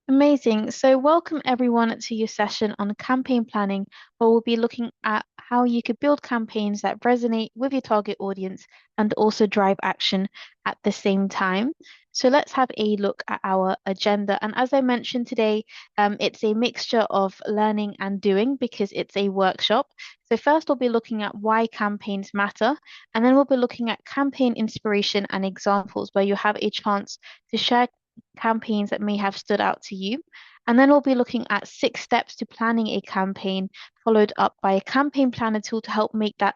Amazing. So, welcome everyone to your session on campaign planning, where we'll be looking at how you could build campaigns that resonate with your target audience and also drive action at the same time. So, let's have a look at our agenda. And as I mentioned today, it's a mixture of learning and doing because it's a workshop. So, first, we'll be looking at why campaigns matter, and then we'll be looking at campaign inspiration and examples where you have a chance to share campaigns that may have stood out to you. And then we'll be looking at 6 steps to planning a campaign, followed up by a campaign planner tool to help make that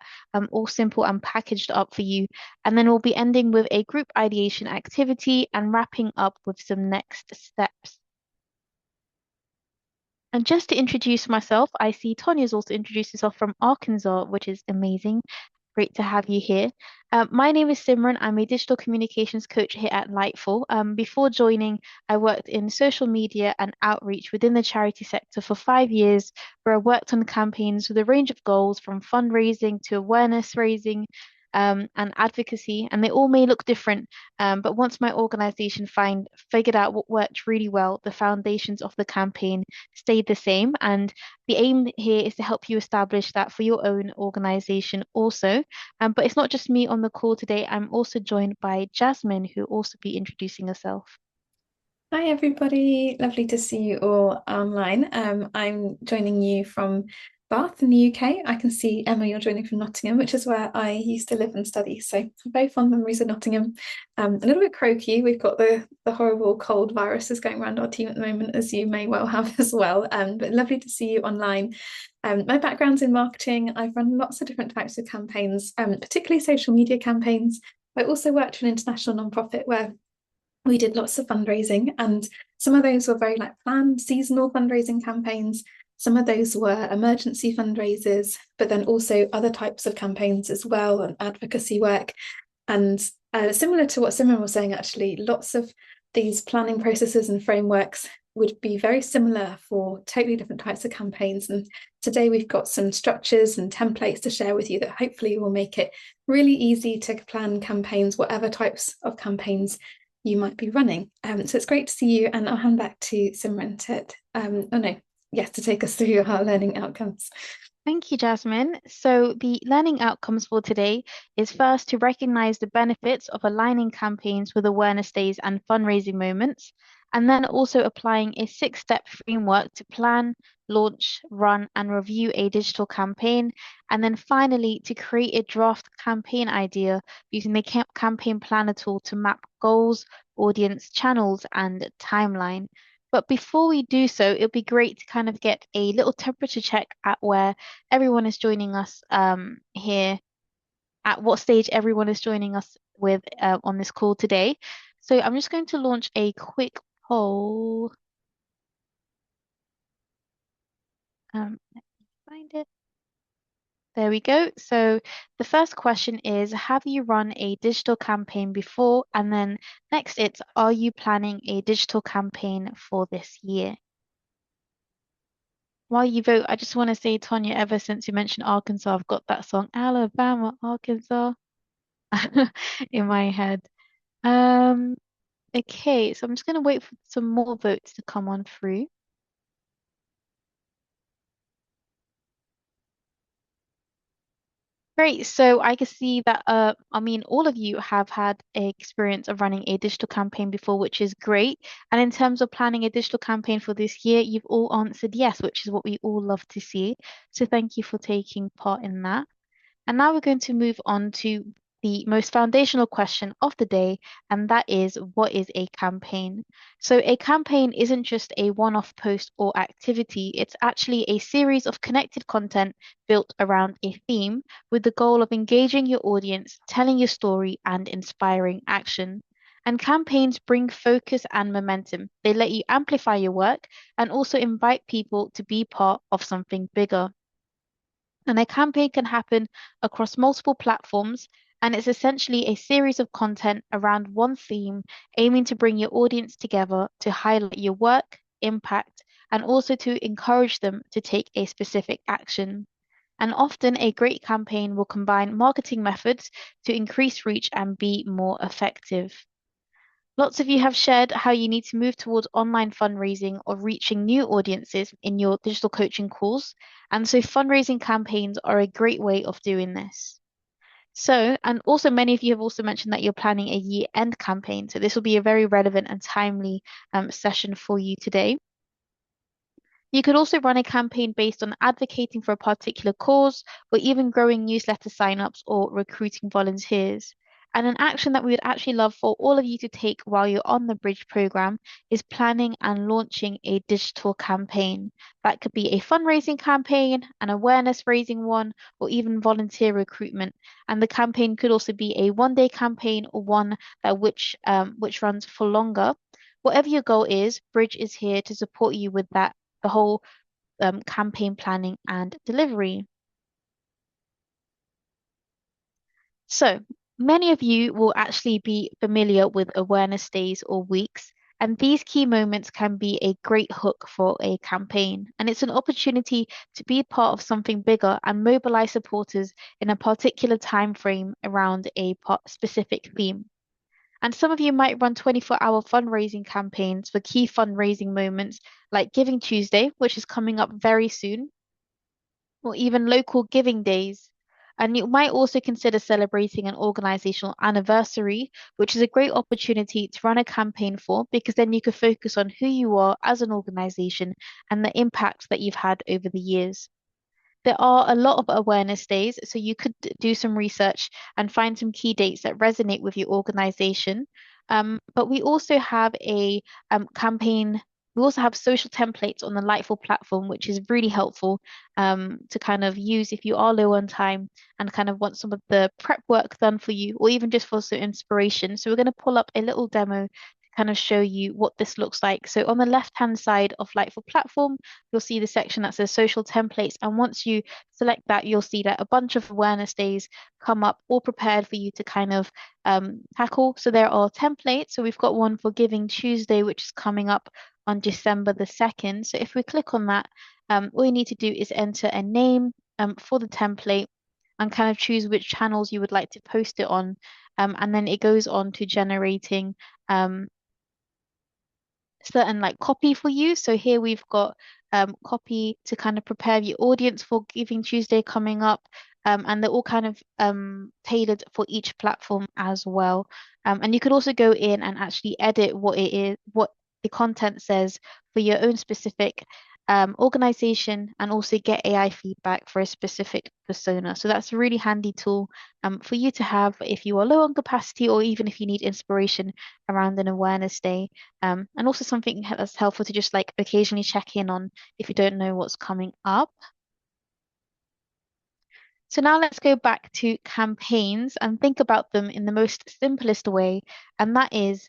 all simple and packaged up for you. And then we'll be ending with a group ideation activity and wrapping up with some next steps. And just to introduce myself, I see Tanya's also introduced herself from Arkansas, which is amazing. Great to have you here. My name is Simran. I'm a digital communications coach here at Lightful. Before joining, I worked in social media and outreach within the charity sector for 5 years, where I worked on campaigns with a range of goals from fundraising to awareness raising, and advocacy, and they all may look different. But once my organization figured out what worked really well, the foundations of the campaign stayed the same. And the aim here is to help you establish that for your own organization also. But it's not just me on the call today. I'm also joined by Jasmine, who will also be introducing herself. Hi everybody, lovely to see you all online. I'm joining you from Bath in the UK. I can see Emma, you're joining from Nottingham, which is where I used to live and study. So very fond memories of Nottingham. A little bit croaky. We've got the horrible cold viruses going around our team at the moment, as you may well have as well. But lovely to see you online. My background's in marketing. I've run lots of different types of campaigns, particularly social media campaigns. I also worked for an international nonprofit where we did lots of fundraising, and some of those were very like planned seasonal fundraising campaigns. Some of those were emergency fundraisers, but then also other types of campaigns as well, and advocacy work. And similar to what Simon was saying, actually, lots of these planning processes and frameworks would be very similar for totally different types of campaigns. And today we've got some structures and templates to share with you that hopefully will make it really easy to plan campaigns, whatever types of campaigns you might be running. So it's great to see you, and I'll hand back to Simran to, oh no, yes, to take us through our learning outcomes. Thank you, Jasmine. So, the learning outcomes for today is first to recognize the benefits of aligning campaigns with awareness days and fundraising moments, and then also applying a 6 step framework to plan, launch, run, and review a digital campaign. And then finally, to create a draft campaign idea using the campaign planner tool to map goals, audience, channels, and timeline. But before we do so, it'd be great to kind of get a little temperature check at where everyone is joining us here, at what stage everyone is joining us with on this call today. So I'm just going to launch a quick poll. Let me find it. There we go. So the first question is, have you run a digital campaign before? And then next it's, are you planning a digital campaign for this year? While you vote, I just want to say, Tonya, ever since you mentioned Arkansas, I've got that song, Alabama, Arkansas, in my head. Um, okay, so I'm just going to wait for some more votes to come on through. Great. So I can see that I mean all of you have had a experience of running a digital campaign before, which is great. And in terms of planning a digital campaign for this year, you've all answered yes, which is what we all love to see. So thank you for taking part in that. And now we're going to move on to the most foundational question of the day, and that is, what is a campaign? So, a campaign isn't just a one-off post or activity, it's actually a series of connected content built around a theme with the goal of engaging your audience, telling your story, and inspiring action. And campaigns bring focus and momentum. They let you amplify your work and also invite people to be part of something bigger. And a campaign can happen across multiple platforms, and it's essentially a series of content around one theme, aiming to bring your audience together to highlight your work, impact, and also to encourage them to take a specific action. And often, a great campaign will combine marketing methods to increase reach and be more effective. Lots of you have shared how you need to move towards online fundraising or reaching new audiences in your digital coaching calls. And so fundraising campaigns are a great way of doing this. So, and also many of you have also mentioned that you're planning a year-end campaign. So this will be a very relevant and timely session for you today. You could also run a campaign based on advocating for a particular cause, or even growing newsletter signups or recruiting volunteers. And an action that we would actually love for all of you to take while you're on the Bridge program is planning and launching a digital campaign. That could be a fundraising campaign, an awareness raising one, or even volunteer recruitment. And the campaign could also be a one-day campaign or one which runs for longer. Whatever your goal is, Bridge is here to support you with that, the whole campaign planning and delivery. So, many of you will actually be familiar with awareness days or weeks, and these key moments can be a great hook for a campaign. And it's an opportunity to be part of something bigger and mobilize supporters in a particular time frame around a specific theme. And some of you might run 24-hour fundraising campaigns for key fundraising moments like Giving Tuesday, which is coming up very soon, or even local giving days. And you might also consider celebrating an organizational anniversary, which is a great opportunity to run a campaign for, because then you can focus on who you are as an organization and the impact that you've had over the years. There are a lot of awareness days, so you could do some research and find some key dates that resonate with your organization. But we also have a campaign. We also have social templates on the Lightful platform, which is really helpful to kind of use if you are low on time and kind of want some of the prep work done for you, or even just for some inspiration. So we're going to pull up a little demo to kind of show you what this looks like. So on the left-hand side of Lightful platform, you'll see the section that says social templates. And once you select that, you'll see that a bunch of awareness days come up all prepared for you to kind of tackle. So there are templates. So we've got one for Giving Tuesday, which is coming up on December the 2nd. So if we click on that, all you need to do is enter a name for the template and kind of choose which channels you would like to post it on. And then it goes on to generating certain like copy for you. So here we've got copy to kind of prepare your audience for Giving Tuesday coming up. And they're all kind of tailored for each platform as well. And you could also go in and actually edit what it is, what the content says for your own specific organization, and also get AI feedback for a specific persona. So that's a really handy tool for you to have if you are low on capacity, or even if you need inspiration around an awareness day. And also something that's helpful to just like occasionally check in on if you don't know what's coming up. So now let's go back to campaigns and think about them in the most simplest way. And that is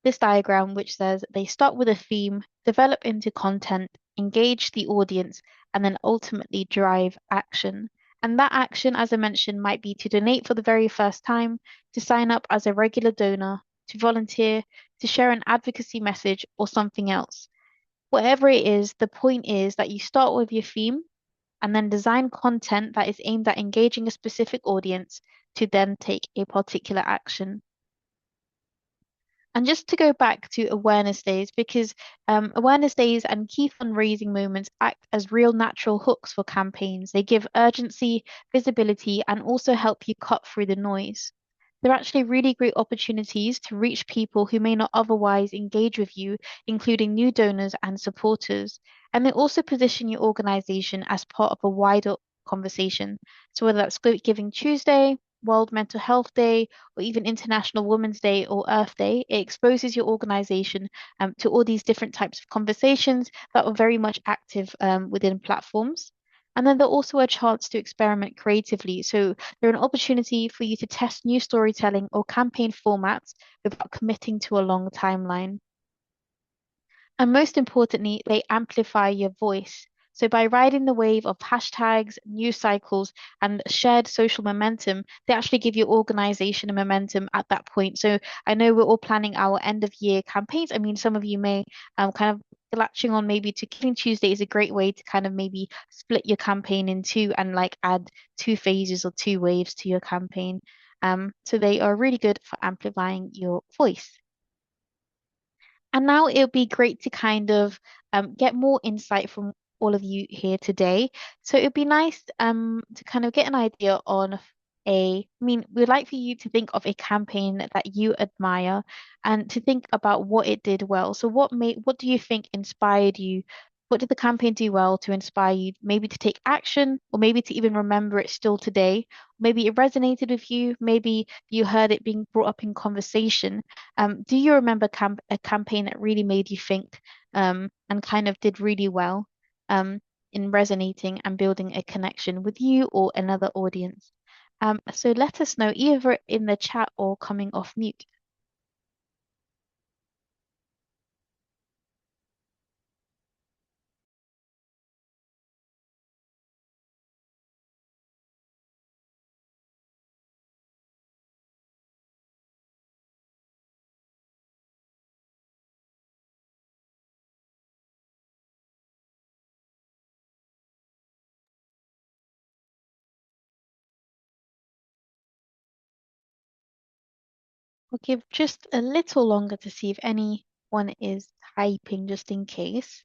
this diagram, which says they start with a theme, develop into content, engage the audience, and then ultimately drive action. And that action, as I mentioned, might be to donate for the very first time, to sign up as a regular donor, to volunteer, to share an advocacy message, or something else. Whatever it is, the point is that you start with your theme and then design content that is aimed at engaging a specific audience to then take a particular action. And just to go back to awareness days, because awareness days and key fundraising moments act as real natural hooks for campaigns. They give urgency, visibility, and also help you cut through the noise. They're actually really great opportunities to reach people who may not otherwise engage with you, including new donors and supporters. And they also position your organization as part of a wider conversation. So whether that's Giving Tuesday, World Mental Health Day, or even International Women's Day or Earth Day, it exposes your organization to all these different types of conversations that are very much active within platforms. And then they're also a chance to experiment creatively. So they're an opportunity for you to test new storytelling or campaign formats without committing to a long timeline. And most importantly, they amplify your voice. So by riding the wave of hashtags, news cycles, and shared social momentum, they actually give your organization a momentum at that point. So I know we're all planning our end of year campaigns. I mean, some of you may kind of latching on maybe to Giving Tuesday is a great way to kind of maybe split your campaign in two and like add two phases or two waves to your campaign. So they are really good for amplifying your voice. And now it would be great to kind of get more insight from all of you here today. So it would be nice to kind of get an idea on I mean, we'd like for you to think of a campaign that you admire and to think about what it did well. So what do you think inspired you? What did the campaign do well to inspire you maybe to take action or maybe to even remember it still today? Maybe it resonated with you, maybe you heard it being brought up in conversation. Do you remember a campaign that really made you think and kind of did really well um, in resonating and building a connection with you or another audience? So let us know either in the chat or coming off mute. We'll give just a little longer to see if anyone is typing just in case.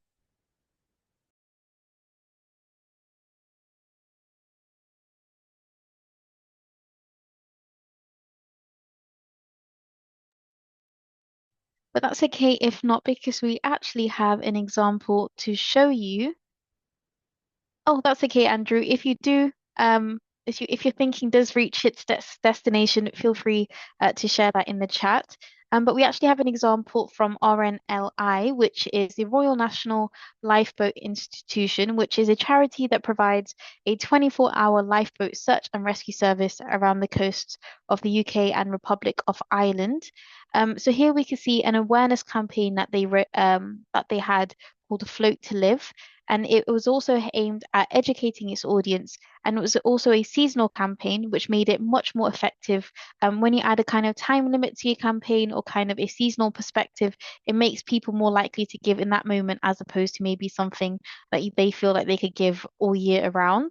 But that's okay if not, because we actually have an example to show you. Oh, that's okay, Andrew. If you do, if your thinking does reach its destination, feel free to share that in the chat. But we actually have an example from RNLI, which is the Royal National Lifeboat Institution, which is a charity that provides a 24-hour lifeboat search and rescue service around the coasts of the UK and Republic of Ireland. So here we can see an awareness campaign that they had called Float to Live, and it was also aimed at educating its audience. And it was also a seasonal campaign, which made it much more effective. When you add a kind of time limit to your campaign or kind of a seasonal perspective, it makes people more likely to give in that moment as opposed to maybe something that they feel like they could give all year around.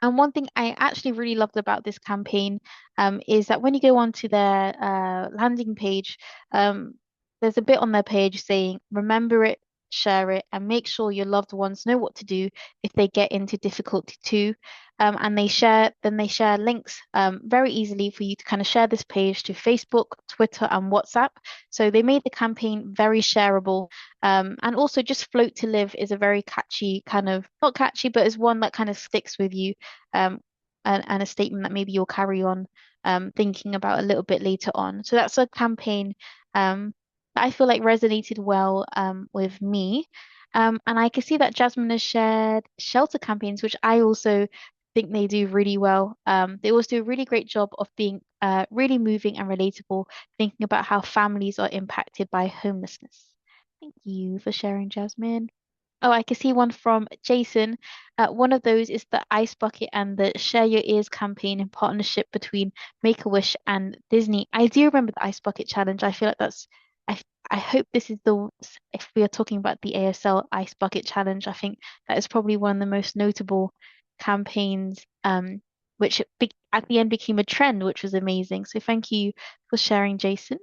And one thing I actually really loved about this campaign is that when you go onto their landing page, um, there's a bit on their page saying, remember it, share it, and make sure your loved ones know what to do if they get into difficulty too. And they share links very easily for you to kind of share this page to Facebook, Twitter, and WhatsApp. So they made the campaign very shareable, and also just Float to Live is a very catchy kind of, not catchy, but is one that kind of sticks with you, um, and a statement that maybe you'll carry on thinking about a little bit later on. So that's a campaign that I feel like resonated well with me. And I can see that Jasmine has shared shelter campaigns, which I also think they do really well. They also do a really great job of being really moving and relatable, thinking about how families are impacted by homelessness. Thank you for sharing, Jasmine. Oh, I can see one from Jason. One of those is the Ice Bucket and the Share Your Ears campaign in partnership between Make-A-Wish and Disney. I do remember the Ice Bucket Challenge. I feel like I, I hope this is if we are talking about the ASL Ice Bucket Challenge, I think that is probably one of the most notable campaigns, which be at the end became a trend, which was amazing. So thank you for sharing, Jason.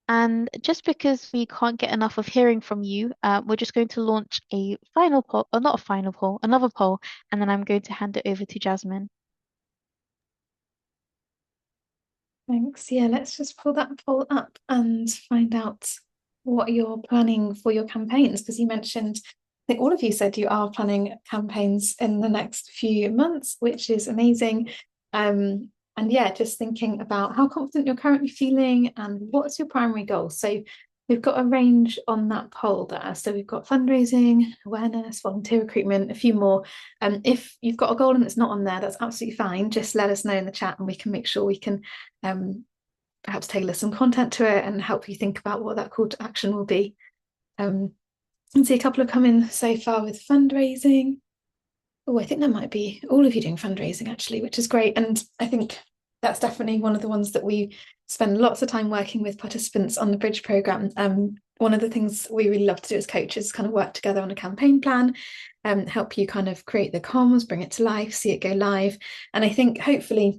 And just because we can't get enough of hearing from you, we're just going to launch a final poll, or not a final poll, another poll, and then I'm going to hand it over to Jasmine. Thanks. Yeah, let's just pull that poll up and find out what you're planning for your campaigns, because you mentioned, I think all of you said you are planning campaigns in the next few months, which is amazing. And yeah, just thinking about how confident you're currently feeling and what's your primary goal. So we've got a range on that poll there. So we've got fundraising, awareness, volunteer recruitment, a few more. If you've got a goal and it's not on there, that's absolutely fine. Just let us know in the chat and we can make sure we can perhaps tailor some content to it and help you think about what that call to action will be. And see a couple have come in so far with fundraising. Oh, I think that might be all of you doing fundraising actually, which is great. And I think that's definitely one of the ones that we spend lots of time working with participants on the Bridge programme. One of the things we really love to do as coaches is kind of work together on a campaign plan, help you kind of create the comms, bring it to life, see it go live. And I think hopefully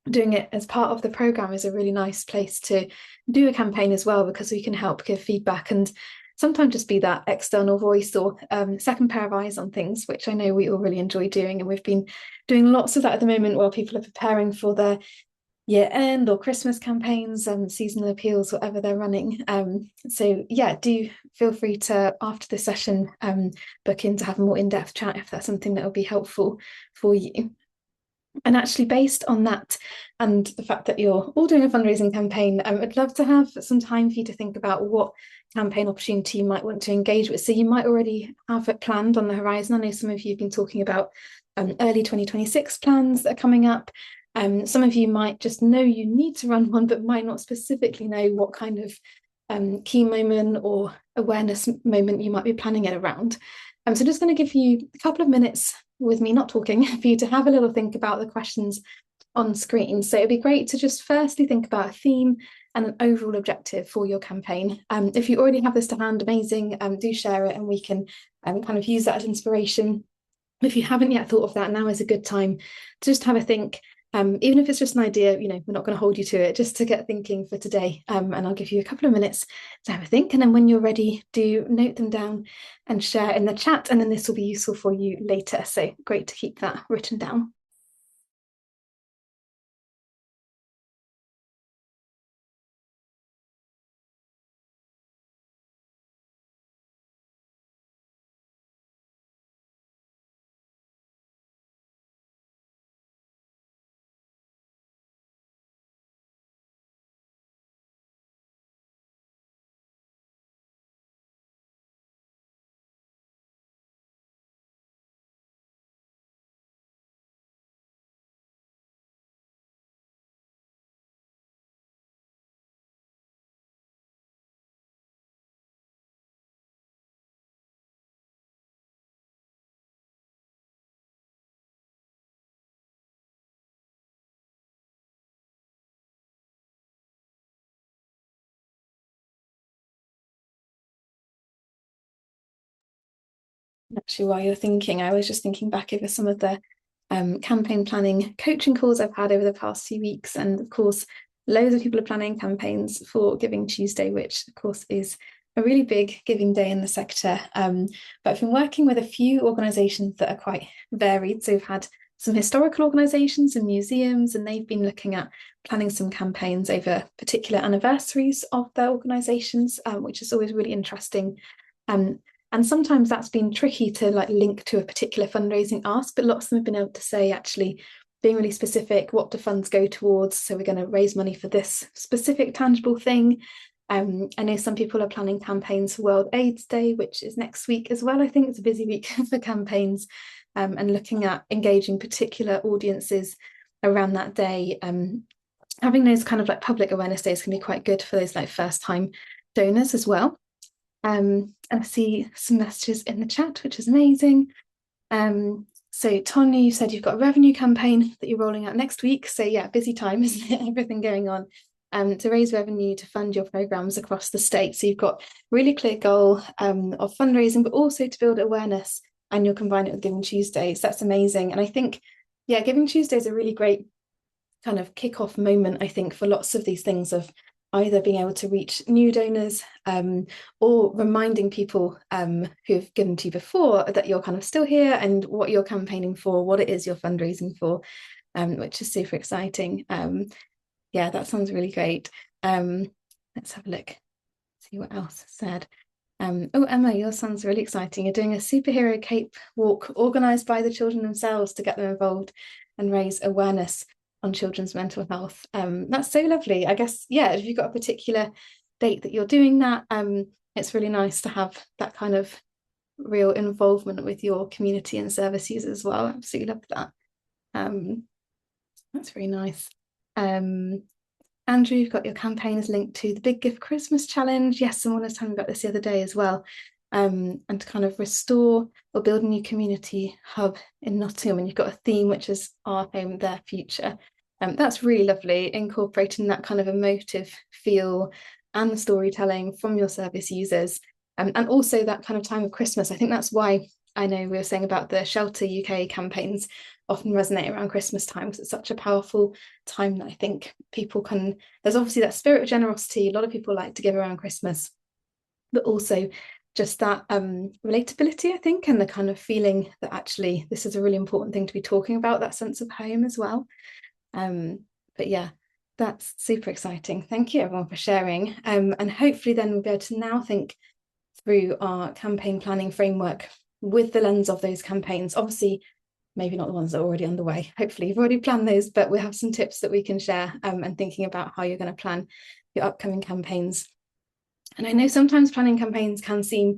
doing it as part of the program is a really nice place to do a campaign as well, because we can help give feedback and sometimes just be that external voice or second pair of eyes on things, which I know we all really enjoy doing. And we've been doing lots of that at the moment while people are preparing for their year end or Christmas campaigns, seasonal appeals, whatever they're running. So yeah, do feel free to, after the session, book in to have a more in-depth chat if that's something that will be helpful for you. And actually, based on that and the fact that you're all doing a fundraising campaign, I'd love to have some time for you to think about what campaign opportunity you might want to engage with. So you might already have it planned on the horizon. I know some of you have been talking about early 2026 plans that are coming up. Some of you might just know you need to run one, but might not specifically know what kind of key moment or awareness moment you might be planning it around. So just going to give you a couple of minutes with me not talking for you to have a little think about the questions on screen. So it'd be great to just firstly think about a theme and an overall objective for your campaign. If you already have this to hand, amazing, do share it and we can kind of use that as inspiration. If you haven't yet thought of that, now is a good time to just have a think. Even if it's just an idea, we're not going to hold you to it, just to get thinking for today. And I'll give you a couple of minutes to have a think. And then when you're ready, do note them down and share in the chat. And then this will be useful for you later. So great to keep that written down. Actually, while you're thinking, I was just thinking back over some of the campaign planning coaching calls I've had over the past few weeks. And of course, loads of people are planning campaigns for Giving Tuesday, which of course is a really big giving day in the sector. But I've been working with a few organisations that are quite varied. So we've had some historical organisations and museums, and they've been looking at planning some campaigns over particular anniversaries of their organisations, which is always really interesting. Um, and sometimes that's been tricky to link to a particular fundraising ask, but lots of them have been able to say, actually, being really specific, what do funds go towards? So we're going to raise money for this specific tangible thing. I know some people are planning campaigns for World AIDS Day, which is next week as well. I think it's a busy week for campaigns, and looking at engaging particular audiences around that day. Having those kind of public awareness days can be quite good for those first time donors as well. And I see some messages in the chat, which is amazing. So Tony, you said you've got a revenue campaign that you're rolling out next week. So yeah, busy time, isn't it? Everything going on to raise revenue to fund your programs across the state. So you've got really clear goal of fundraising, but also to build awareness, and you'll combine it with Giving Tuesdays. That's amazing. And I think, yeah, Giving Tuesday is a really great kind of kick-off moment, I think, for lots of these things of either being able to reach new donors or reminding people who've given to you before that you're kind of still here and what you're campaigning for, what it is you're fundraising for, which is super exciting. Yeah, that sounds really great. Let's have a look, see what else is said. Oh, Emma, yours sounds really exciting. You're doing a superhero cape walk organised by the children themselves to get them involved and raise awareness on children's mental health. That's so lovely. I guess, yeah, if you've got a particular date that you're doing that, it's really nice to have that kind of real involvement with your community and service users as well. Absolutely love that. That's really nice. Andrew, you've got your campaign is linked to the Big Gift Christmas Challenge. Yes, someone was telling me about this the other day as well. And to kind of restore or build a new community hub in Nottingham. And you've got a theme, which is our home, their future. That's really lovely, incorporating that kind of emotive feel and storytelling from your service users. And also that kind of time of Christmas. I think that's why I know we were saying about the Shelter UK campaigns often resonate around Christmas time because it's such a powerful time that I think people can, there's obviously that spirit of generosity. A lot of people like to give around Christmas, but also just that relatability, I think, and the kind of feeling that actually this is a really important thing to be talking about, that sense of home as well. But yeah, that's super exciting. Thank you everyone for sharing. And hopefully then we'll be able to now think through our campaign planning framework with the lens of those campaigns. Obviously, maybe not the ones that are already underway. Hopefully you've already planned those, but we'll have some tips that we can share and thinking about how you're going to plan your upcoming campaigns. And I know sometimes planning campaigns can seem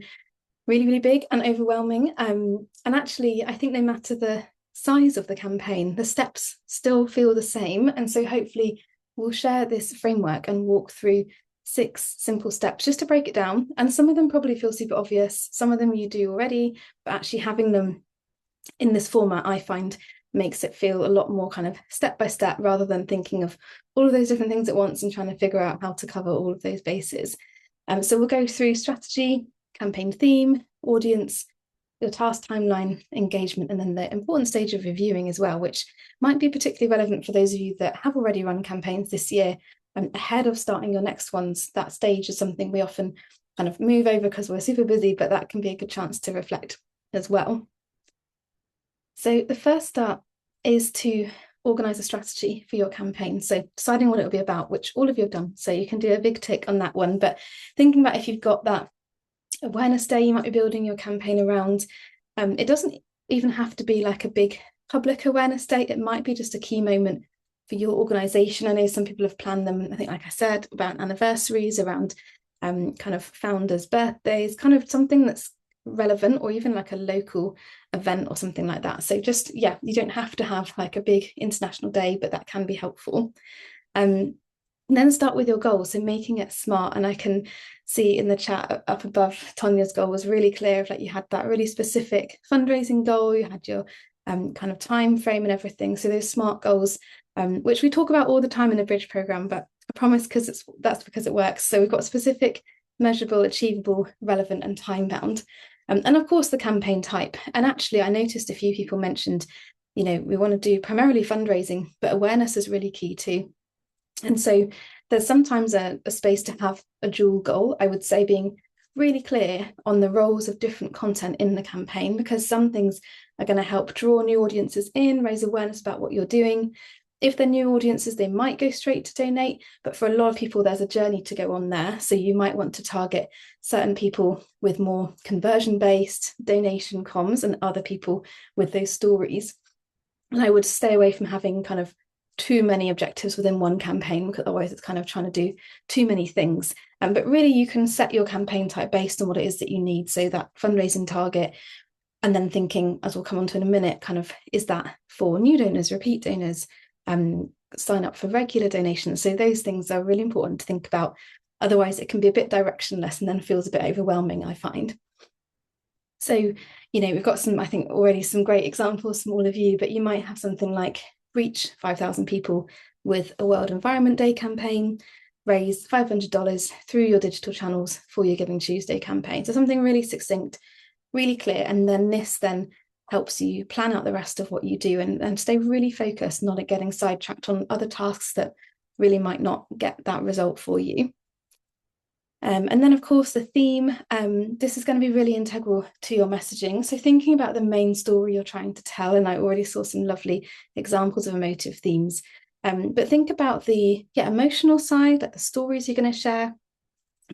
really, really big and overwhelming. And actually, I think no matter the size of the campaign, the steps still feel the same. And so hopefully we'll share this framework and walk through 6 simple steps just to break it down. And some of them probably feel super obvious. Some of them you do already, but actually having them in this format, I find makes it feel a lot more kind of step by step rather than thinking of all of those different things at once and trying to figure out how to cover all of those bases. So we'll go through strategy, campaign theme, audience, your task timeline, engagement, and then the important stage of reviewing as well, which might be particularly relevant for those of you that have already run campaigns this year. Ahead of starting your next ones, that stage is something we often kind of move over because we're super busy, but that can be a good chance to reflect as well. So the first start is to organize a strategy for your campaign. So deciding what it will be about, which all of you have done. So you can do a big tick on that one, but thinking about if you've got that awareness day you might be building your campaign around, it doesn't even have to be like a big public awareness day. It might be just a key moment for your organization. I know some people have planned them, I think, like I said, about anniversaries, around kind of founders' birthdays, kind of something that's relevant, or even like a local event or something like that. So just, yeah, you don't have to have like a big international day, but that can be helpful. And then start with your goals, so making it smart. And I can see in the chat up above, Tanya's goal was really clear of like you had that really specific fundraising goal, you had your kind of time frame and everything. So those SMART goals, which we talk about all the time in the Bridge program, but I promise that's because it works. So we've got specific, measurable, achievable, relevant, and time bound. And of course the campaign type. And actually I noticed a few people mentioned, you know, we want to do primarily fundraising, but awareness is really key too. And so there's sometimes a space to have a dual goal, I would say, being really clear on the roles of different content in the campaign, because some things are going to help draw new audiences in, raise awareness about what you're doing. If they're new audiences, they might go straight to donate, but for a lot of people, there's a journey to go on there. So you might want to target certain people with more conversion-based donation comms and other people with those stories. And I would stay away from having kind of too many objectives within one campaign, because otherwise it's kind of trying to do too many things. But really you can set your campaign type based on what it is that you need. So that fundraising target, and then thinking, as we'll come on to in a minute, kind of, is that for new donors, repeat donors, sign up for regular donations? So those things are really important to think about. Otherwise it can be a bit directionless and then feels a bit overwhelming, I find. So, you know, we've got some, I think, already some great examples from all of you, but you might have something like reach 5,000 people with a World Environment Day campaign, raise $500 through your digital channels for your Giving Tuesday campaign. So something really succinct, really clear. And then this then helps you plan out the rest of what you do and stay really focused, not getting sidetracked on other tasks that really might not get that result for you. And then, of course, the theme, this is going to be really integral to your messaging. So thinking about the main story you're trying to tell, and I already saw some lovely examples of emotive themes, but think about the emotional side, like the stories you're going to share.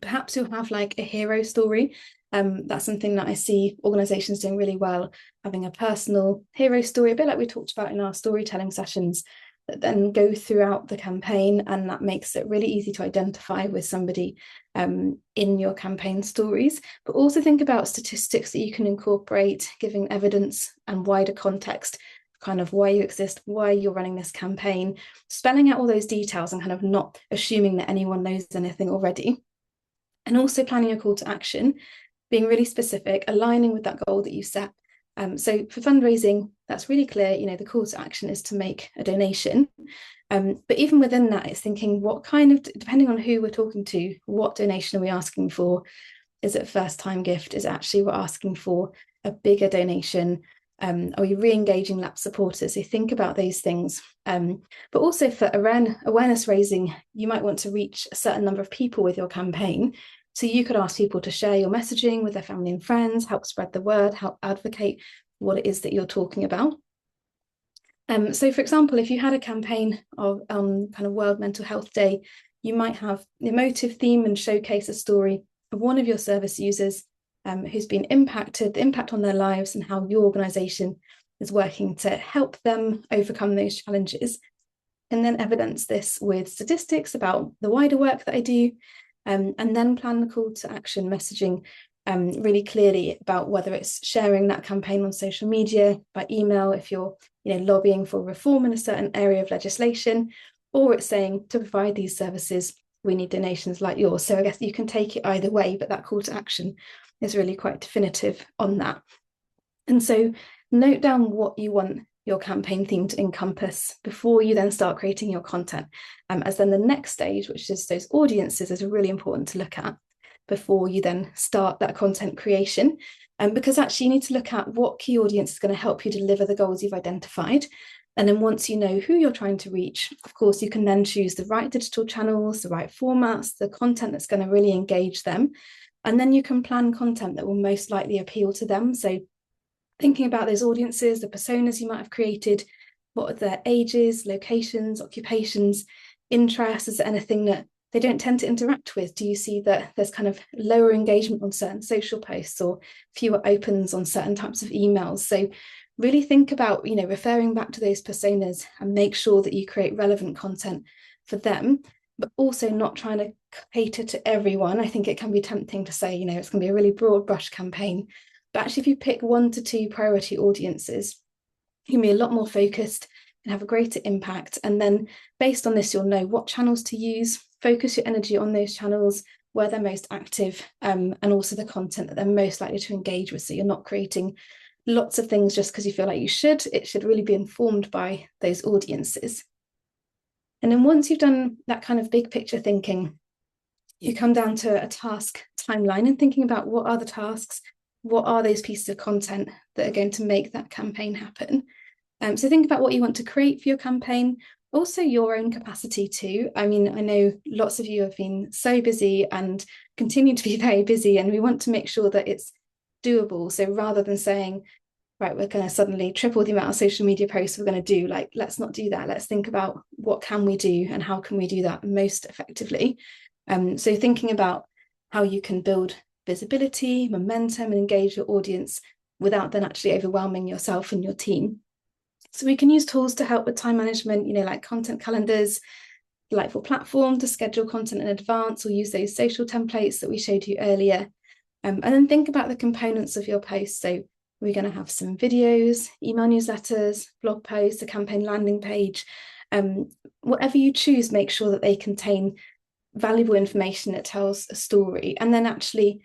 Perhaps you'll have like a hero story. That's something that I see organizations doing really well, having a personal hero story, a bit like we talked about in our storytelling sessions, that then go throughout the campaign, and that makes it really easy to identify with somebody in your campaign stories. But also think about statistics that you can incorporate, giving evidence and wider context, kind of why you exist, why you're running this campaign, spelling out all those details and kind of not assuming that anyone knows anything already. And also planning a call to action, being really specific, aligning with that goal that you set. So for fundraising, that's really clear, you know, the call to action is to make a donation. But even within that, it's thinking what kind of, depending on who we're talking to, what donation are we asking for? Is it a first time gift? Is it actually we're asking for a bigger donation? Are we re-engaging lapsed supporters? So think about those things. But also for awareness raising, you might want to reach a certain number of people with your campaign. So you could ask people to share your messaging with their family and friends, help spread the word, help advocate what it is that you're talking about. So for example, if you had a campaign of kind of World Mental Health Day, you might have the emotive theme and showcase a story of one of your service users who's been impacted, the impact on their lives, and how your organisation is working to help them overcome those challenges. And then evidence this with statistics about the wider work that I do, and then plan the call to action messaging really clearly about whether it's sharing that campaign on social media, by email, if you're lobbying for reform in a certain area of legislation, or it's saying to provide these services, we need donations like yours. So I guess you can take it either way, but that call to action is really quite definitive on that. And so note down what you want your campaign theme to encompass before you then start creating your content. As then the next stage, which is those audiences, is really important to look at before you then start that content creation. Because actually you need to look at what key audience is going to help you deliver the goals you've identified. And then once you know who you're trying to reach, of course, you can then choose the right digital channels, the right formats, the content that's going to really engage them. And then you can plan content that will most likely appeal to them. So thinking about those audiences, the personas you might have created, what are their ages, locations, occupations, interests, is there anything that they don't tend to interact with? Do you see that there's kind of lower engagement on certain social posts or fewer opens on certain types of emails? So really think about, referring back to those personas and make sure that you create relevant content for them, but also not trying to cater to everyone. I think it can be tempting to say, it's going to be a really broad brush campaign. But actually, if you pick 1 to 2 priority audiences, you can be a lot more focused and have a greater impact. And then based on this, you'll know what channels to use, focus your energy on those channels where they're most active, and also the content that they're most likely to engage with. So you're not creating lots of things just because you feel like you should. It should really be informed by those audiences. And then once you've done that kind of big picture thinking, you come down to a task timeline and thinking about what are the tasks, what are those pieces of content that are going to make that campaign happen. So think about what you want to create for your campaign, also your own capacity too. I mean, I know lots of you have been so busy and continue to be very busy, and we want to make sure that it's doable. So rather than saying, right, we're going to suddenly triple the amount of social media posts we're going to do, like, let's not do that. Let's think about what can we do and how can we do that most effectively. So thinking about how you can build visibility, momentum, and engage your audience without then actually overwhelming yourself and your team. So we can use tools to help with time management, like content calendars, delightful platform to schedule content in advance, or use those social templates that we showed you earlier. And then think about the components of your post. So we're going to have some videos, email newsletters, blog posts, a campaign landing page. Whatever you choose, make sure that they contain valuable information that tells a story. And then actually,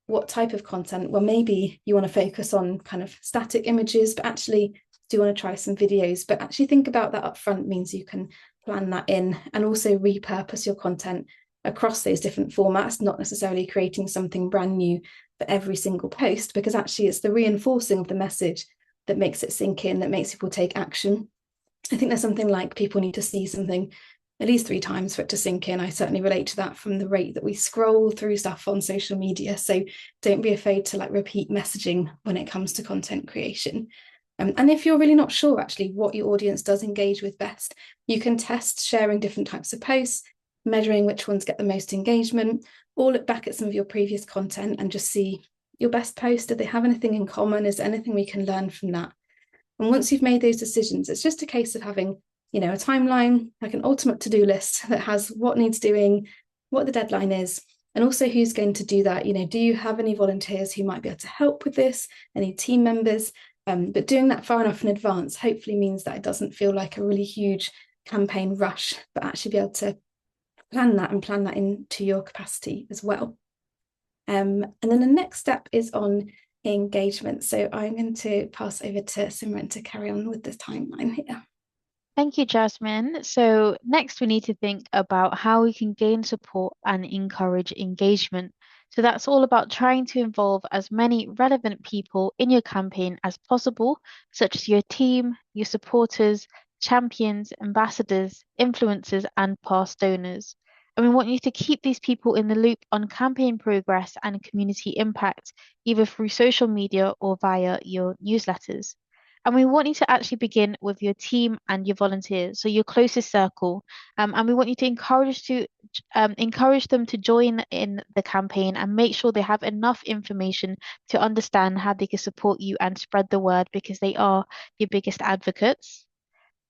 what type of content? Well, maybe you want to focus on kind of static images, but actually do you want to try some videos? But actually think about that upfront means you can plan that in and also repurpose your content across those different formats, not necessarily creating something brand new for every single post, because actually it's the reinforcing of the message that makes it sink in, that makes people take action. I think there's something like people need to see something at least 3 times for it to sink in. I certainly relate to that from the rate that we scroll through stuff on social media. So don't be afraid to repeat messaging when it comes to content creation. And if you're really not sure actually what your audience does engage with best, you can test sharing different types of posts, measuring which ones get the most engagement, or look back at some of your previous content and just see your best post. Do they have anything in common? Is there anything we can learn from that? And once you've made those decisions, it's just a case of having a timeline, like an ultimate to-do list that has what needs doing, what the deadline is, and also who's going to do that. Do you have any volunteers who might be able to help with this, any team members? But doing that far enough in advance hopefully means that it doesn't feel like a really huge campaign rush, but actually be able to plan that into your capacity as well. And then the next step is on engagement. So I'm going to pass over to Simran to carry on with the timeline here. Thank you, Jasmine. So next we need to think about how we can gain support and encourage engagement. So that's all about trying to involve as many relevant people in your campaign as possible, such as your team, your supporters, champions, ambassadors, influencers, and past donors. And we want you to keep these people in the loop on campaign progress and community impact, either through social media or via your newsletters. And we want you to actually begin with your team and your volunteers, so your closest circle. And we want you to encourage them to join in the campaign and make sure they have enough information to understand how they can support you and spread the word because they are your biggest advocates.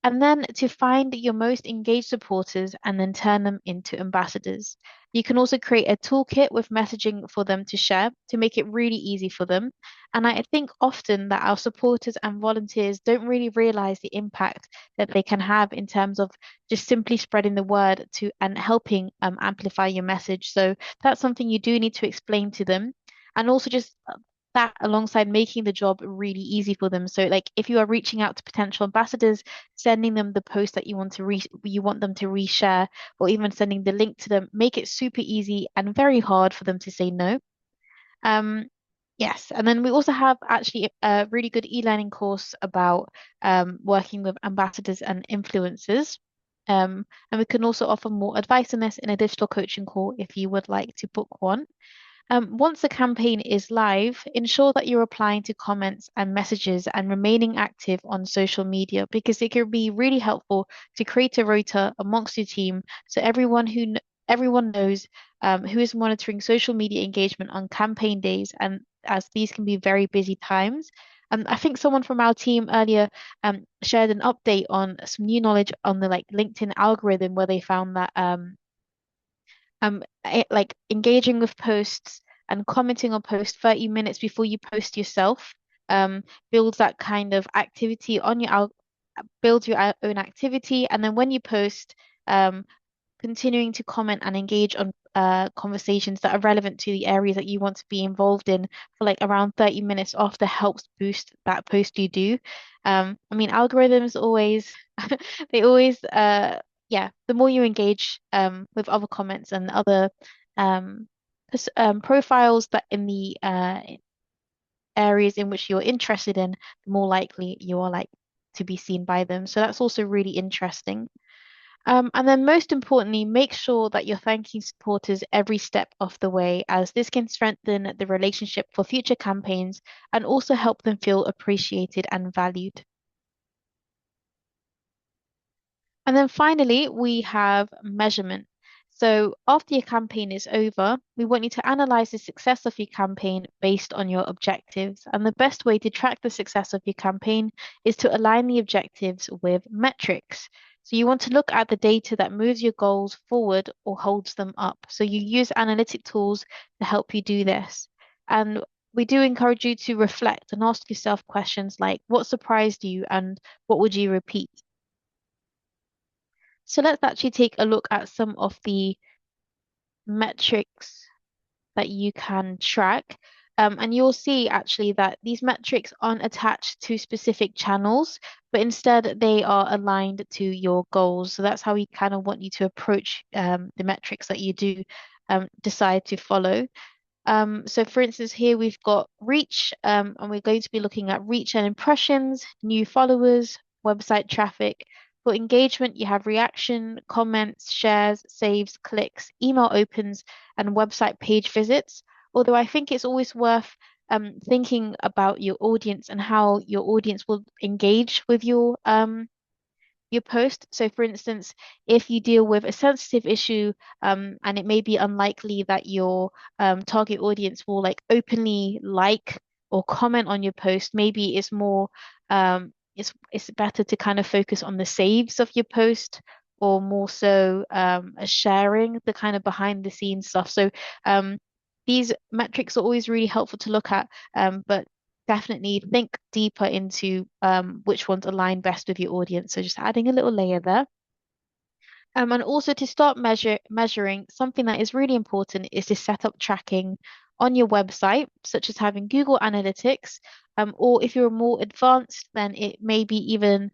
And then to find your most engaged supporters and then turn them into ambassadors. You can also create a toolkit with messaging for them to share to make it really easy for them. And I think often that our supporters and volunteers don't really realize the impact that they can have in terms of just simply spreading the word to and helping amplify your message. So that's something you do need to explain to them. And also just that alongside making the job really easy for them. So like if you are reaching out to potential ambassadors, sending them the post that you want them to reshare, or even sending the link to them, make it super easy and very hard for them to say no. Um, yes, and then we also have actually a really good e-learning course about working with ambassadors and influencers. And we can also offer more advice on this in a digital coaching call if you would like to book one. Once the campaign is live, ensure that you're replying to comments and messages and remaining active on social media because it can be really helpful to create a rota amongst your team so everyone knows who is monitoring social media engagement on campaign days, and as these can be very busy times. I think someone from our team earlier shared an update on some new knowledge on the like LinkedIn algorithm where they found that like engaging with posts and commenting on posts 30 minutes before you post yourself um builds that kind of activity on your builds your own activity, and then when you post um continuing to comment and engage on conversations that are relevant to the areas that you want to be involved in for like around 30 minutes after helps boost that post you do. I mean, algorithms always, they always, yeah, the more you engage with other comments and other um, profiles that in the areas in which you're interested in, the more likely you are like to be seen by them. So that's also really interesting. And then most importantly, make sure that you're thanking supporters every step of the way, as this can strengthen the relationship for future campaigns and also help them feel appreciated and valued. And then finally, we have measurement. So after your campaign is over, we want you to analyze the success of your campaign based on your objectives. And the best way to track the success of your campaign is to align the objectives with metrics. So you want to look at the data that moves your goals forward or holds them up. So you use analytic tools to help you do this. And we do encourage you to reflect and ask yourself questions like, what surprised you and what would you repeat? So let's actually take a look at some of the metrics that you can track. And you'll see actually that these metrics aren't attached to specific channels, but instead they are aligned to your goals. So that's how we kind of want you to approach the metrics that you do decide to follow. So for instance, here we've got reach, and we're going to be looking at reach and impressions, new followers, website traffic. For engagement, you have reaction, comments, shares, saves, clicks, email opens, and website page visits. Although I think it's always worth thinking about your audience and how your audience will engage with your post. So, for instance, if you deal with a sensitive issue, and it may be unlikely that your target audience will like openly like or comment on your post, maybe it's more it's better to kind of focus on the saves of your post or more so sharing the kind of behind the scenes stuff. So these metrics are always really helpful to look at, but definitely think deeper into which ones align best with your audience. So just adding a little layer there. And also to start measuring, something that is really important is to set up tracking on your website, such as having Google Analytics, or if you're more advanced, then it may be even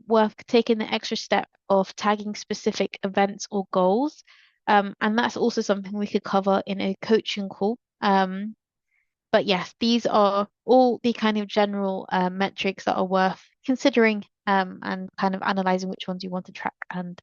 worth taking the extra step of tagging specific events or goals. And that's also something we could cover in a coaching call. But yes, these are all the kind of general metrics that are worth considering and kind of analyzing which ones you want to track. And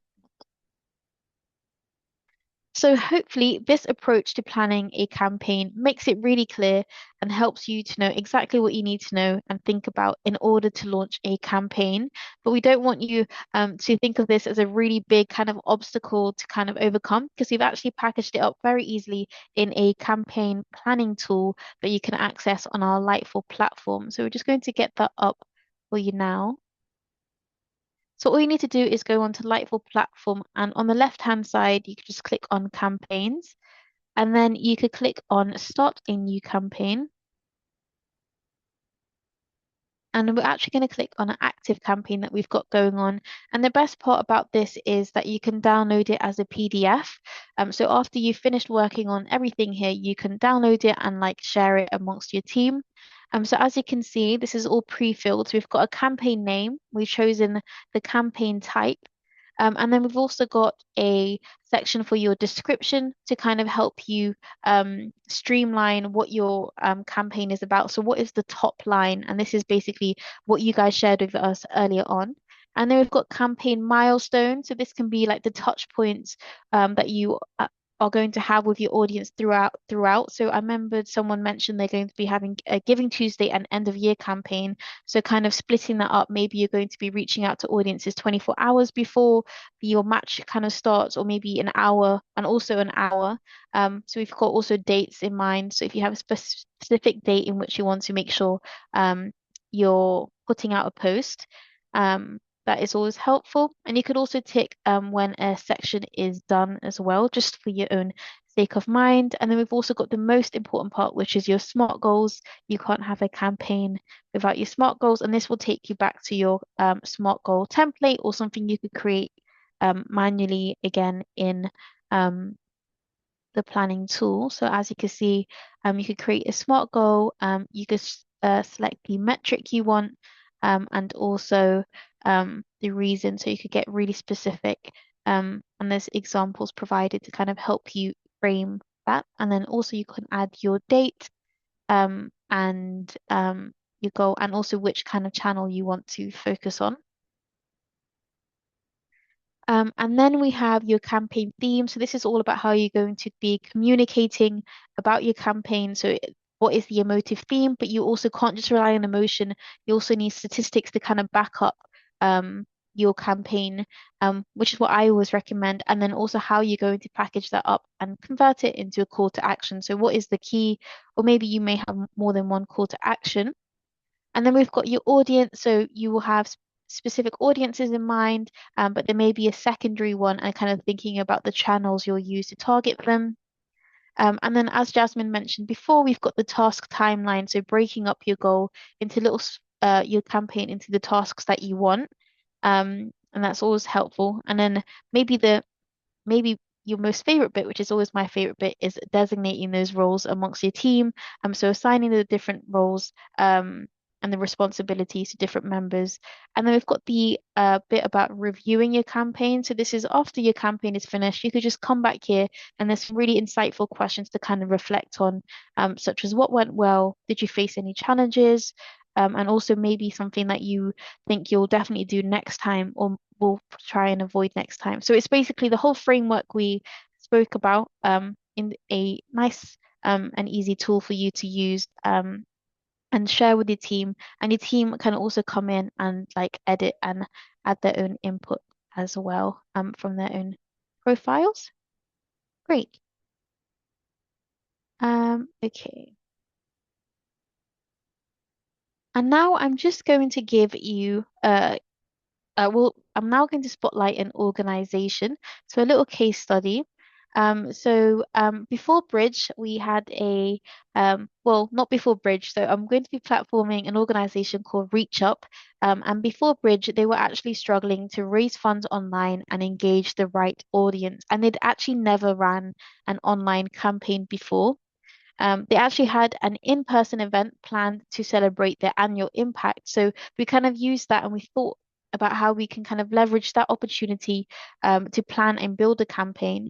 so hopefully this approach to planning a campaign makes it really clear and helps you to know exactly what you need to know and think about in order to launch a campaign. But we don't want you to think of this as a really big kind of obstacle to kind of overcome because we've actually packaged it up very easily in a campaign planning tool that you can access on our Lightful platform. So we're just going to get that up for you now. So all you need to do is go onto Lightful platform and on the left-hand side, you can just click on campaigns and then you could click on start a new campaign. And we're actually going to click on an active campaign that we've got going on. And the best part about this is that you can download it as a PDF. So after you've finished working on everything here, you can download it and like share it amongst your team. So as you can see, this is all pre-filled. So we've got a campaign name. We've chosen the campaign type. And then we've also got a section for your description to kind of help you streamline what your campaign is about. So, what is the top line? And this is basically what you guys shared with us earlier on. And then we've got campaign milestones. So, this can be like the touch points that you are going to have with your audience throughout. So I remembered someone mentioned they're going to be having a Giving Tuesday and end of year campaign. So kind of splitting that up, maybe you're going to be reaching out to audiences 24 hours before your match kind of starts, or maybe an hour and also an hour. So we've got also dates in mind. So if you have a specific date in which you want to make sure you're putting out a post, that is always helpful. And you could also tick when a section is done as well, just for your own sake of mind. And then we've also got the most important part, which is your SMART goals. You can't have a campaign without your SMART goals, and this will take you back to your SMART goal template or something you could create manually again in um, the planning tool. So as you can see, you could create a SMART goal. You could select the metric you want, and also the reason. So you could get really specific. And there's examples provided to kind of help you frame that. And then also you can add your date, and your goal, and also which kind of channel you want to focus on. And then we have your campaign theme. So this is all about how you're going to be communicating about your campaign. So what is the emotive theme? But you also can't just rely on emotion. You also need statistics to kind of back up your campaign, which is what I always recommend. And then also how you're going to package that up and convert it into a call to action. So what is the key? Or maybe you may have more than one call to action. And then we've got your audience. So you will have specific audiences in mind, but there may be a secondary one and kind of thinking about the channels you'll use to target them. And then, as Jasmine mentioned before, we've got the task timeline. So breaking up your goal into your campaign into the tasks that you want. And that's always helpful. And then maybe your most favorite bit, which is always my favorite bit, is designating those roles amongst your team. So assigning the different roles and the responsibilities to different members. And then we've got the bit about reviewing your campaign. So this is after your campaign is finished, you could just come back here and there's some really insightful questions to kind of reflect on, such as what went well, did you face any challenges? And also maybe something that you think you'll definitely do next time or will try and avoid next time. So it's basically the whole framework we spoke about in a nice and easy tool for you to use and share with your team. And your team can also come in and like edit and add their own input as well from their own profiles. Great. Okay. And now I'm just going to give you I'm now going to spotlight an organization, so a little case study. Before Bridge, we had well, not before Bridge. So I'm going to be platforming an organization called Reach Up. And before Bridge, they were actually struggling to raise funds online and engage the right audience. And they'd actually never ran an online campaign before. They actually had an in-person event planned to celebrate their annual impact. So we kind of used that and we thought about how we can kind of leverage that opportunity to plan and build a campaign.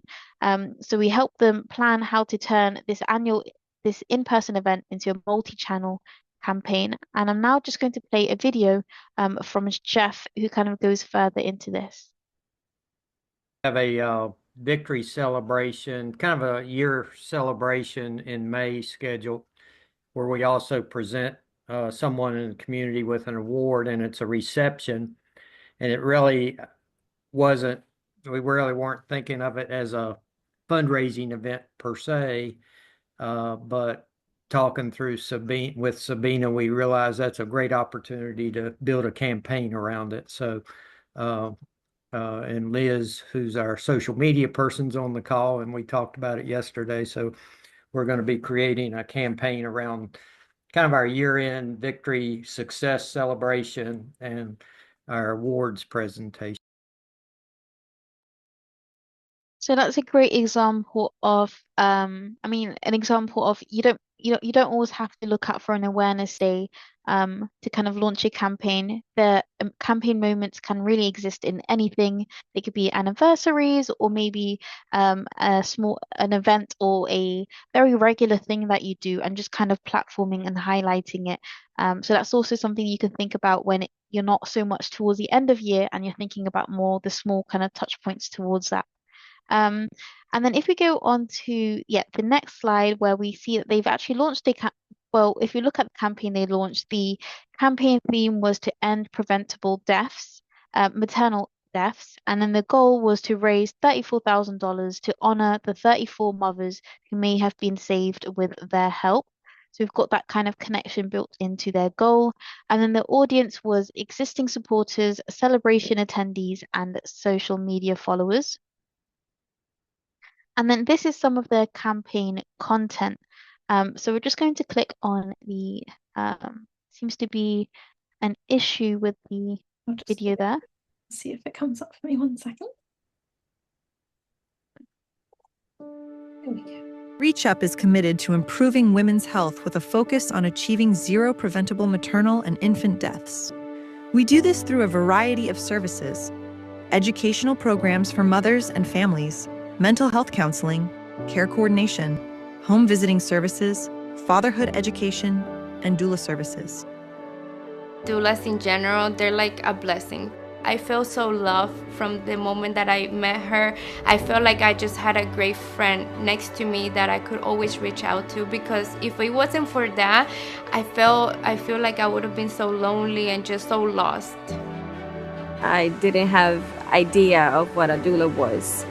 So we help them plan how to turn this in-person event into a multi-channel campaign. And I'm now just going to play a video from Jeff who kind of goes further into this. Have a victory celebration, kind of a year celebration in May scheduled, where we also present someone in the community with an award, and it's a reception. And it really wasn't, we really weren't thinking of it as a fundraising event per se, but talking through Sabina, we realized that's a great opportunity to build a campaign around it. So, uh, and Liz, who's our social media person's on the call, and we talked about it yesterday. So we're going to be creating a campaign around kind of our year-end victory success celebration and our awards presentation. So that's a great example of, I mean, an example of you don't always have to look out for an awareness day to kind of launch a campaign. The campaign moments can really exist in anything. They could be anniversaries or maybe an event or a very regular thing that you do and just kind of platforming and highlighting it. So that's also something you can think about when you're not so much towards the end of year and you're thinking about more the small kind of touch points towards that. Um, and then if we go on to, yeah, the next slide where we see that they've actually launched well, if you look at the campaign they launched, the campaign theme was to end preventable deaths, maternal deaths, and then the goal was to raise $34,000 to honor the 34 mothers who may have been saved with their help. So we've got that kind of connection built into their goal. And then the audience was existing supporters, celebration attendees, and social media followers. And then this is some of the campaign content. So we're just going to click on seems to be an issue with the I'll just video there. see if it comes up for me 1 second. There we go. ReachUp is committed to improving women's health with a focus on achieving zero preventable maternal and infant deaths. We do this through a variety of services: educational programs for mothers and families, mental health counseling, care coordination, home visiting services, fatherhood education, and doula services. Doulas in general, they're like a blessing. I feel so loved from the moment that I met her. I felt like I just had a great friend next to me that I could always reach out to, because if it wasn't for that, I feel like I would have been so lonely and just so lost. I didn't have idea of what a doula was.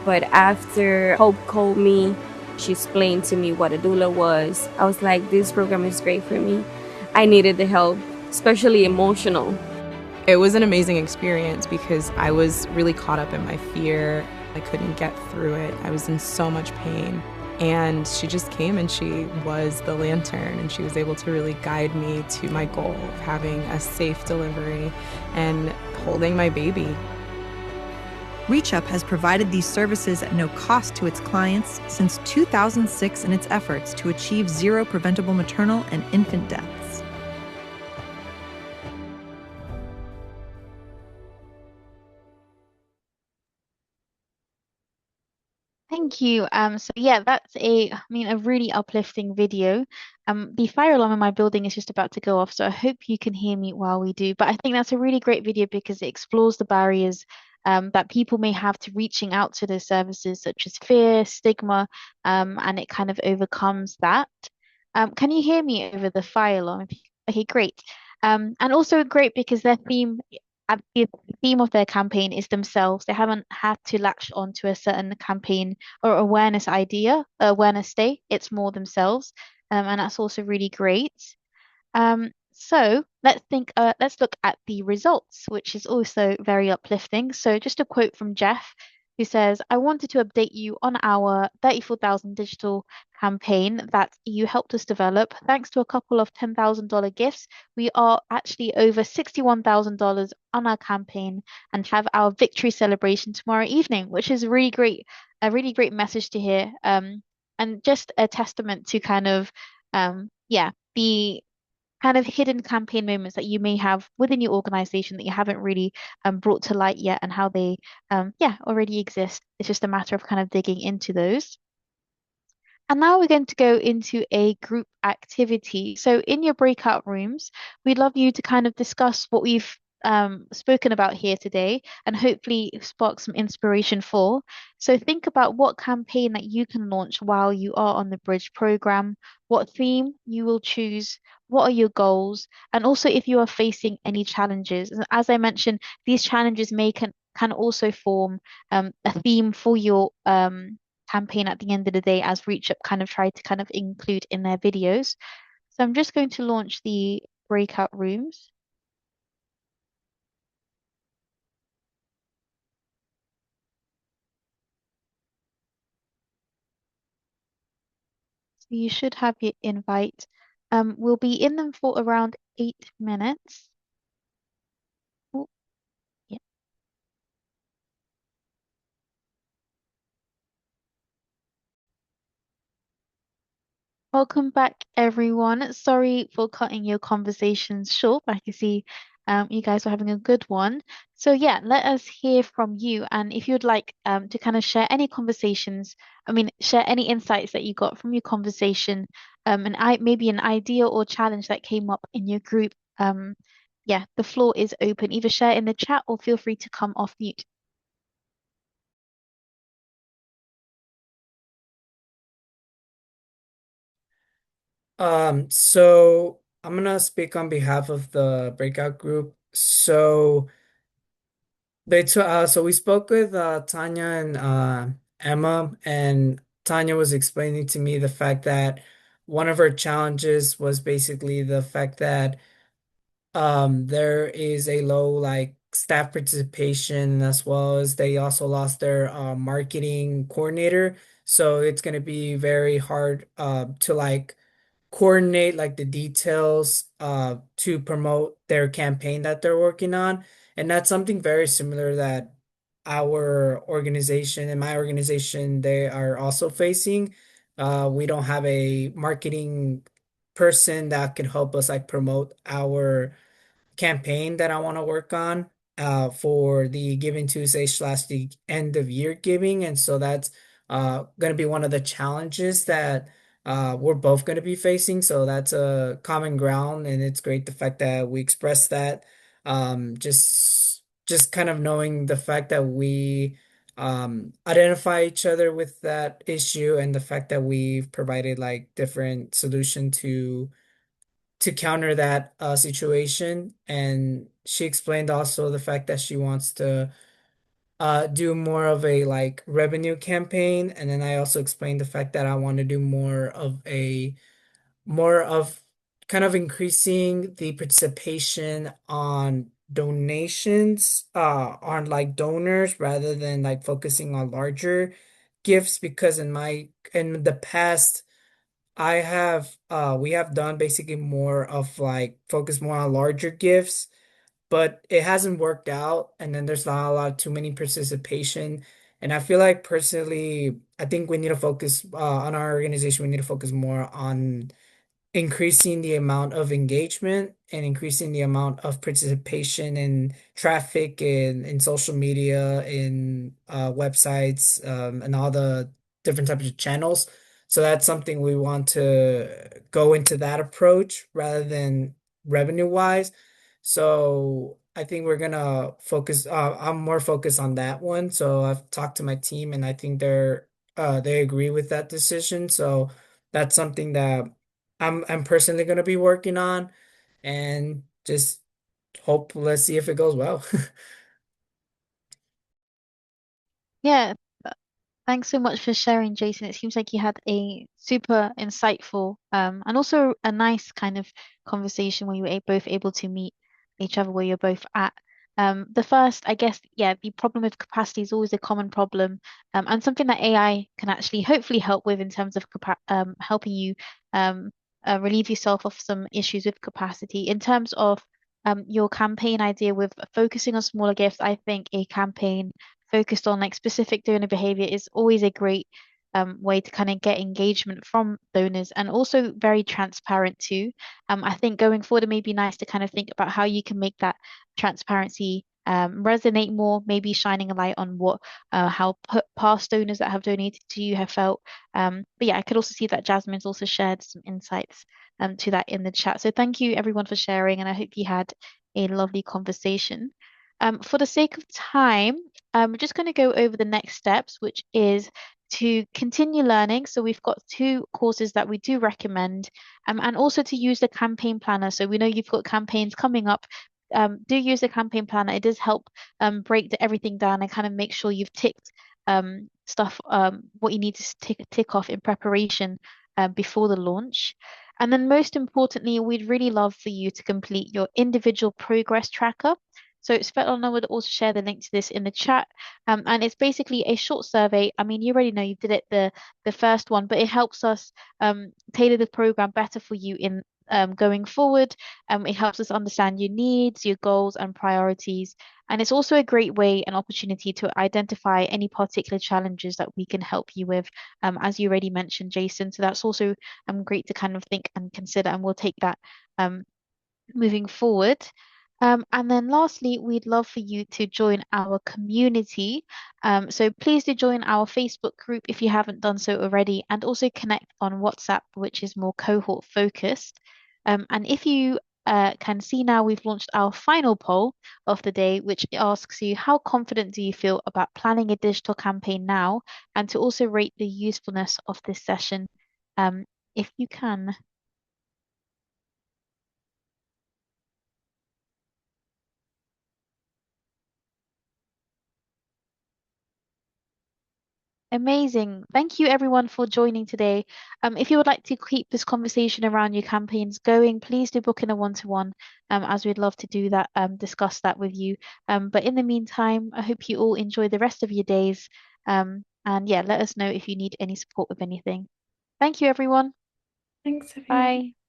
But after Hope called me, she explained to me what a doula was. I was like, this program is great for me. I needed the help, especially emotional. It was an amazing experience because I was really caught up in my fear. I couldn't get through it. I was in so much pain. And she just came and she was the lantern, and she was able to really guide me to my goal of having a safe delivery and holding my baby. ReachUp has provided these services at no cost to its clients since 2006 in its efforts to achieve zero preventable maternal and infant deaths. Thank you. So yeah, I mean, a really uplifting video. The fire alarm in my building is just about to go off, so I hope you can hear me while we do. But I think that's a really great video because it explores the barriers that people may have to reaching out to those services, such as fear, stigma, and it kind of overcomes that. Can you hear me over the fire alarm? Okay, great. And also great because the theme of their campaign is themselves. They haven't had to latch onto a certain campaign or awareness day. It's more themselves, and that's also really great. So let's look at the results, which is also very uplifting. So just a quote from Jeff, who says, I wanted to update you on our 34,000 digital campaign that you helped us develop. Thanks to a couple of $10,000 gifts, we are actually over $61,000 on our campaign and have our victory celebration tomorrow evening, which is a really great message to hear. And just a testament to kind of, yeah, the kind of hidden campaign moments that you may have within your organization that you haven't really brought to light yet and how they yeah, already exist. It's just a matter of kind of digging into those. And now we're going to go into a group activity. So in your breakout rooms, we'd love you to kind of discuss what we've spoken about here today and hopefully spark some inspiration for. So think about what campaign that you can launch while you are on the Bridge program, what theme you will choose, what are your goals, and also if you are facing any challenges. As I mentioned, these challenges can also form a theme for your campaign at the end of the day, as ReachUp kind of tried to kind of include in their videos. So I'm just going to launch the breakout rooms. So you should have your invite. We'll be in them for around 8 minutes. Oh, yeah. Welcome back, everyone. Sorry for cutting your conversations short, but I can see you guys are having a good one. So yeah, let us hear from you. And if you'd like to kind of share any conversations, share any insights that you got from your conversation, and maybe an idea or challenge that came up in your group. Yeah, the floor is open. Either share in the chat or feel free to come off mute. So I'm gonna speak on behalf of the breakout group. So we spoke with Tanya and Emma, and Tanya was explaining to me the fact that one of her challenges was basically the fact that there is a low like staff participation, as well as they also lost their marketing coordinator. So it's gonna be very hard to like coordinate like the details to promote their campaign that they're working on. And that's something very similar that our organization and my organization they are also facing. We don't have a marketing person that can help us like promote our campaign that I want to work on for the Giving Tuesday / the end of year giving. And so that's going to be one of the challenges that we're both going to be facing. So that's a common ground, and it's great the fact that we express that. Just kind of knowing the fact that we identify each other with that issue, and the fact that we've provided like different solution to counter that situation. And she explained also the fact that she wants to do more of a like revenue campaign. And then I also explained the fact that I want to do more of kind of increasing the participation on donations, on like donors, rather than like focusing on larger gifts, because in the past we have done basically more of like focus more on larger gifts, but it hasn't worked out. And then there's not a lot too many participation. And I feel like personally, I think we need to focus on our organization. We need to focus more on increasing the amount of engagement and increasing the amount of participation and traffic in social media, in websites, and all the different types of channels. So that's something we want to go into that approach rather than revenue wise. So I think we're gonna focus. I'm more focused on that one. So I've talked to my team, and I think they agree with that decision. So that's something that I'm personally gonna be working on, and just hope let's see if it goes well. Yeah, thanks so much for sharing, Jason. It seems like you had a super insightful and also a nice kind of conversation where you were both able to meet each other where you're both at. The first, I guess, yeah, the problem with capacity is always a common problem, and something that AI can actually hopefully help with in terms of helping you relieve yourself of some issues with capacity. In terms of your campaign idea with focusing on smaller gifts, I think a campaign focused on like specific donor behavior is always a great way to kind of get engagement from donors, and also very transparent too. I think going forward, it may be nice to kind of think about how you can make that transparency resonate more, maybe shining a light on what how past donors that have donated to you have felt. But yeah, I could also see that Jasmine's also shared some insights to that in the chat. So thank you everyone for sharing, and I hope you had a lovely conversation. For the sake of time, we're just going to go over the next steps, which is to continue learning. So we've got two courses that we do recommend, and also to use the campaign planner. So we know you've got campaigns coming up. Do use the campaign planner. It does help break everything down and kind of make sure you've ticked stuff, what you need to tick off in preparation before the launch. And then most importantly, we'd really love for you to complete your individual progress tracker. So Svetlana would also share the link to this in the chat. And it's basically a short survey. I mean, you already know you did it the first one, but it helps us tailor the program better for you in going forward. It helps us understand your needs, your goals, and priorities. And it's also a great way and opportunity to identify any particular challenges that we can help you with, as you already mentioned, Jason. So that's also great to kind of think and consider, and we'll take that moving forward. And then lastly, we'd love for you to join our community. So please do join our Facebook group if you haven't done so already, and also connect on WhatsApp, which is more cohort focused. And if you can see now, we've launched our final poll of the day, which asks you, how confident do you feel about planning a digital campaign now? And to also rate the usefulness of this session, if you can. Amazing. Thank you everyone for joining today. If you would like to keep this conversation around your campaigns going, please do book in a one-to-one, as we'd love to do that, discuss that with you. But in the meantime, I hope you all enjoy the rest of your days. And yeah, let us know if you need any support with anything. Thank you, everyone. Thanks, everyone. Bye.